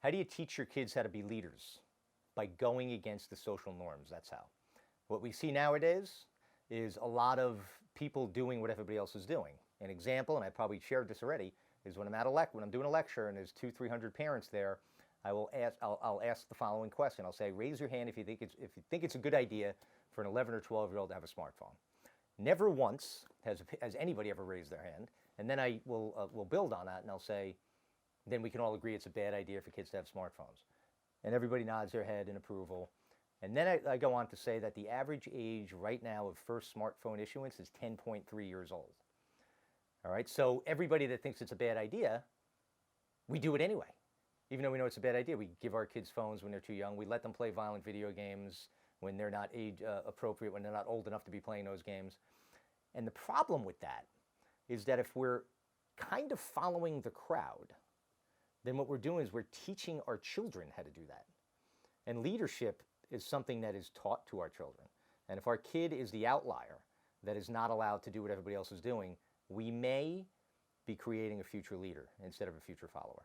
How do you teach your kids how to be leaders? By going against the social norms. That's how. What we see nowadays is a lot of people doing what everybody else is doing. An example, and I probably shared this already, is when I'm doing a lecture and there's 200-300 parents there, I'll ask the following question. I'll say, raise your hand if you think it's a good idea for an 11 or 12-year-old to have a smartphone. Never once has anybody ever raised their hand, and then I will build on that, and I'll say, then we can all agree it's a bad idea for kids to have smartphones. And everybody nods their head in approval. And then I go on to say that the average age right now of first smartphone issuance is 10.3 years old. All right, so everybody that thinks it's a bad idea, we do it anyway. Even though we know it's a bad idea, we give our kids phones when they're too young. We let them play violent video games when they're not age appropriate, when they're not old enough to be playing those games. And the problem with that is that if we're kind of following the crowd, then what we're doing is we're teaching our children how to do that. And leadership is something that is taught to our children. And if our kid is the outlier that is not allowed to do what everybody else is doing, we may be creating a future leader instead of a future follower.